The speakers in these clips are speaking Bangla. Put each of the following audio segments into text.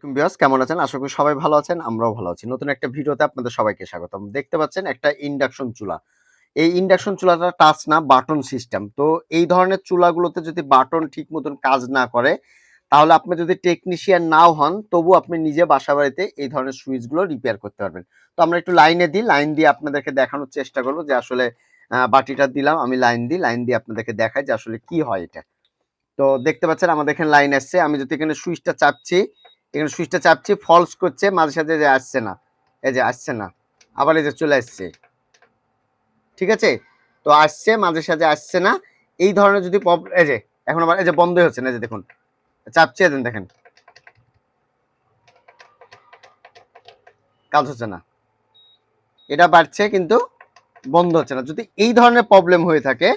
আলাইকুম ভিউয়ার্স, কেমন আছেন? আশা করি সবাই ভালো আছেন, আমরাও ভালো আছি। নতুন একটা ভিডিওতে আপনাদের সবাইকে স্বাগতম। দেখতে পাচ্ছেন একটা ইন্ডাকশন চুলা। এই ইন্ডাকশন চুলাটা টাচ না, বাটন সিস্টেম। তো এই ধরনের চুলাগুলোতে যদি বাটন ঠিক মতন কাজ না করে, তাহলে আপনি যদি টেকনিশিয়ান নাও হন, তবু আপনি নিজে বাসাবাড়িতে এই ধরনের সুইচগুলো রিপেয়ার করতে পারবেন। তো আমরা একটু লাইনে দিই, লাইন দিয়ে আপনাদেরকে দেখানোর চেষ্টা করব যে আসলে বাটিটা দিলাম, আমি লাইন দিই, লাইন দিয়ে আপনাদেরকে দেখাই যে আসলে কি হয় এটা। তো দেখতে পাচ্ছেন আমাদের এখানে লাইন আসছে। আমি যদি এখানে সুইচটা চাপছি, এখানে সুইচটা চাপছি, ফলস করছে, মাঝে সাথে যে আসছে না, এই যে আসছে না, আবার এই যে চলে আসছে। ঠিক আছে, তো আসছে, মাঝে সাথে আসছে না। এই ধরনের যদি এই যে এখন আবার এই যে বন্ধ হচ্ছে না, এই যে দেখুন চাপছে, দেখেন কাজ হচ্ছে না, এটা বাড়ছে কিন্তু বন্ধ হচ্ছে না। যদি এই ধরনের প্রবলেম হয়ে থাকে,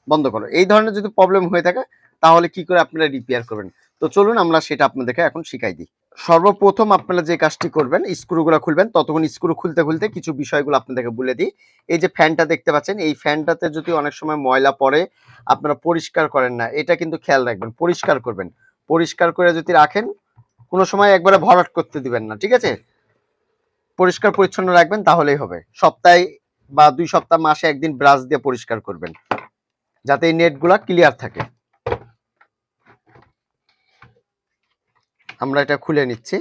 বন্ধ করো, এই ধরনের যদি প্রবলেম হয়ে থাকে, তাহলে কি করে আপনারা রিপেয়ার করবেন? তো চলুন আমরা সেটা আপনাদেরকে এখন শিখাই দিই। সর্বপ্রথম আপনারা যে কাজটি করবেন, স্ক্রুগুলো খুলবেন। ততক্ষণ স্ক্রু খুলতে খুলতে কিছু বিষয়গুলো আপনাদেরকে বলে দিই। এই যে ফ্যানটা দেখতে পাচ্ছেন, এই ফ্যানটাতে যদি অনেক সময় ময়লা পড়ে, আপনারা পরিষ্কার করেন না, এটা কিন্তু খেয়াল রাখবেন, পরিষ্কার করবেন। পরিষ্কার করে যদি রাখেন, কোনো সময় একবারে ভরাট করতে দিবেন না, ঠিক আছে? পরিষ্কার পরিচ্ছন্ন রাখবেন, তাহলেই হবে। সপ্তাহে বা 2 সপ্তাহ, মাসে একদিন ব্রাশ দিয়ে পরিষ্কার করবেন, যাতে এই নেটগুলা ক্লিয়ার থাকে। আমরা এটা খুলে নিচ্ছি।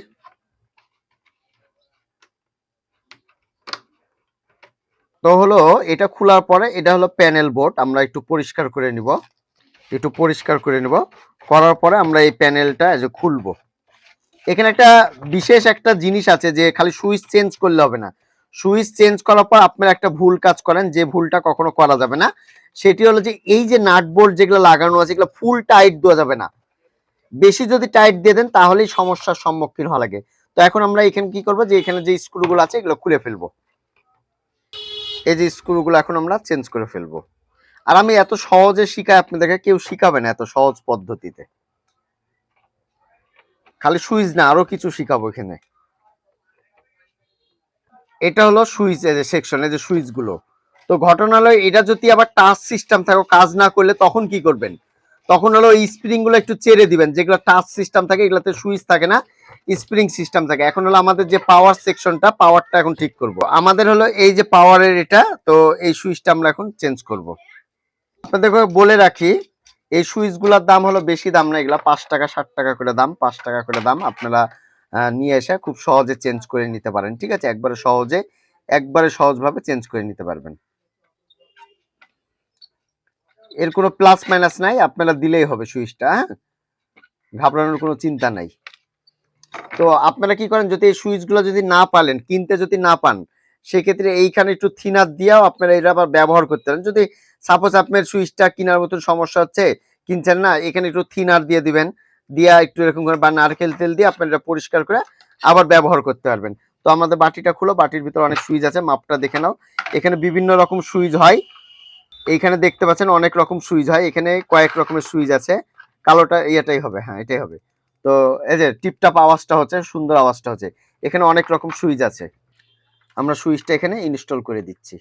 তো হলো, এটা খোলার পরে এটা হলো প্যানেল বোর্ড, আমরা একটু পরিষ্কার করে নিব, একটু পরিষ্কার করে নিব। করার পরে আমরা এই প্যানেলটা এই যে খুলবো। এখানে একটা বিশেষ একটা জিনিস আছে যে খালি সুইচ চেঞ্জ করলে হবে না। সুইচ চেঞ্জ করার পর আপনারা একটা ভুল কাজ করেন, যে ভুলটা কখনো করা যাবে না। সেটি হলো যে এই যে নাট বোল্ট যেগুলো লাগানো আছে, এগুলো ফুল টাইট দেওয়া যাবে না। বেশি যদি টাইট দিয়ে দেন, তাহলেই সমস্যার সম্মুখীন হওয়া লাগে। তো এখন আমরা এখানে কি করবো, যে এখানে যে স্ক্রুগুলো আছে এগুলো খুলে ফেলবো। এই যে স্ক্রুগুলো এখন আমরা চেঞ্জ করে ফেলবো। আর আমি এত সহজে শিখাই আপনাদেরকে, কেউ শিখাবে না এত সহজ পদ্ধতিতে। খালি সুইচ না, আরো কিছু শিখাবো এখানে। এটা হলো সুইচ, এই যে সেকশন, এই যে সুইচ গুলো। তো ঘটনা হলো, এটা যদি আবার টাচ সিস্টেম থাকে, কাজ না করলে তখন কি করবেন? তখন হলো এই স্প্রিং গুলো একটু চেড়ে দিবেন। যেগুলো টাচ সিস্টেম থাকে, এগুলোতে সুইচ থাকে না, স্প্রিং সিস্টেম থাকে। এখন হলো আমাদের যে পাওয়ার সেকশনটা, পাওয়ারটা এখন ঠিক করব। আমাদের হলো এই যে পাওয়ারের এটা, তো এই সুইচটা আমরা এখন চেঞ্জ করব। আপনাদেরকে বলে রাখি, এই সুইচগুলোর দাম হলো বেশি দাম না, এগুলা 5 টাকা 7 টাকা করে দাম, 5 টাকা করে দাম। আপনারা নিয়ে এসে খুব সহজে চেঞ্জ করে নিতে পারেন, ঠিক আছে? একবারে সহজে, একবারে সহজভাবে চেঞ্জ করে নিতে পারবেন। এর কোনো প্লাস মাইনাস নাই, আপনারা দিলেই হবে সুইচটা, হ্যাঁ? ঘাবড়ানোর কোনো চিন্তা নাই। তো আপনারা কি করেন, যদি এই সুইচগুলো যদি না পালেন, কিনতে যদি না পান, সেক্ষেত্রে এইখানে একটু থিনার দিয়েও আপনারা এটা আবার ব্যবহার করতে পারেন। যদি সাপোজ আপনার সুইচটা কেনার মতন সমস্যা হচ্ছে, কিনছেন না, এখানে একটু থিনার দিয়ে দিবেন, দিয়া একটু এরকম করে বা নারকেল তেল দিয়ে আপনারা এটা পরিষ্কার করে আবার ব্যবহার করতে পারবেন। তো আমাদের বাটিটা খুলো, বাটির ভিতরে অনেক সুইচ আছে, মাপটা দেখে নাও। এখানে বিভিন্ন রকম সুইচ হয়, এইখানে দেখতে পাচ্ছেন অনেক রকম সুইচ হয়, এখানে কয়েক রকমের সুইচ আছে। কালোটা এটাই হবে, হ্যাঁ এটাই হবে। তো এই যে টিপটাপ আওয়াজটা হচ্ছে, সুন্দর আওয়াজটা হচ্ছে। এখানে অনেক রকম সুইচ আছে, আমরা সুইচটা এখানে ইনস্টল করে দিচ্ছি।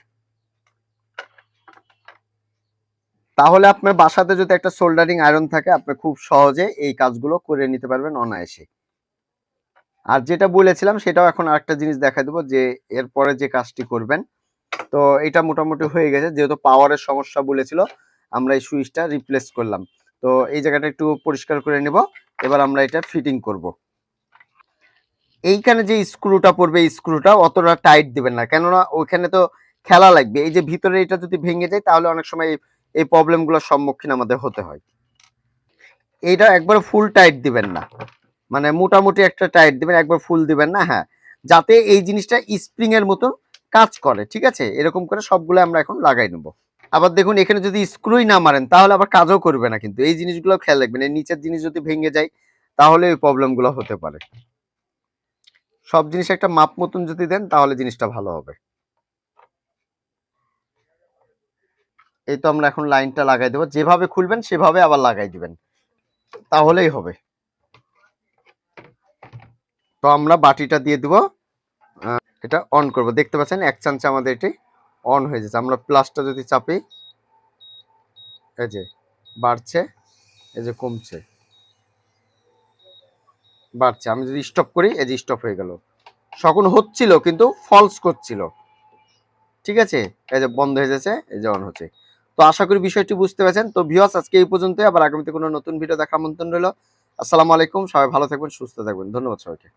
তাহলে আপনার বাসাতে যদি একটা সোল্ডারিং আয়রন থাকে, আপনি খুব সহজে এই কাজগুলো করে নিতে পারবেন অনায়াসে। আর যেটা বলেছিলাম, সেটাও এখন আরেকটা জিনিস দেখা দেবো, যে এরপরে যে কাজটি করবেন। তো এটা মোটামুটি হয়ে গেছে, যেহেতু পাওয়ারের সমস্যা বলেছিল, আমরা এই সুইচটা রিপ্লেস করলাম। তো এই জায়গাটা একটু পরিষ্কার করে নেব। এবার আমরা এটা ফিটিং করব। এইখানে যে স্ক্রুটা পড়বে, এই স্ক্রুটা অতটা টাইট দিবেন না, কেননা ওইখানে তো খেলা লাগবে। এই যে ভিতরে এটা যদি ভেঙে যায়, তাহলে অনেক সময় এই প্রবলেমগুলোর সম্মুখীন আমাদের হতে হয়। এইটা একবার ফুল টাইট দিবেন না, মানে মোটামুটি একটা টাইট দিবেন, একবার ফুল দিবেন না, হ্যাঁ, যাতে এই জিনিসটা স্প্রিং এর মতো কাজ করে, ঠিক আছে? এরকম করে সবগুলো আমরা এখন লাগাই নেব। আবার দেখুন, এখানে যদি স্ক্রুই না মারেন, তাহলে আবার কাজও করবে না। কিন্তু এই জিনিসগুলো খেয়াল রাখবেন, এই নিচের জিনিস যদি ভেঙে যায়, তাহলে এই প্রবলেমগুলো হতে পারে। সব জিনিস একটা মাপ মতন যদি দেন, তাহলে জিনিসটা ভালো হবে। এই তো আমরা এখন লাইনটা লাগাই দেবো, যেভাবে খুলবেন সেভাবে আবার লাগাই দিবেন, তাহলেই হবে। তো আমরা বাটিটা দিয়ে দিব, এটা অন করব। দেখতে পাচ্ছেন 1 চামচে আমাদের এটি অন হয়ে যাচ্ছে। আমরা প্লাসটা যদি চাপি, এই যে বাড়ছে, এই যে কমছে, বাড়ছে। আমি যদি স্টপ করি, এই যে স্টপ হয়ে গেল। শকুন হচ্ছিল কিন্তু ফলস করছিল। ঠিক আছে, এই যে বন্ধ হয়ে যাচ্ছে, এই যে অন হচ্ছে। তো আশা করি বিষয়টি বুঝতে পেরেছেন। তো ভিউয়ার্স আজকে এই পর্যন্তই, আবার আগামীতে কোনো নতুন ভিডিও দেখার আমন্ত্রণ রইল। আসসালামু আলাইকুম, সবাই ভালো থাকবেন, সুস্থ থাকবেন। ধন্যবাদ সবাইকে।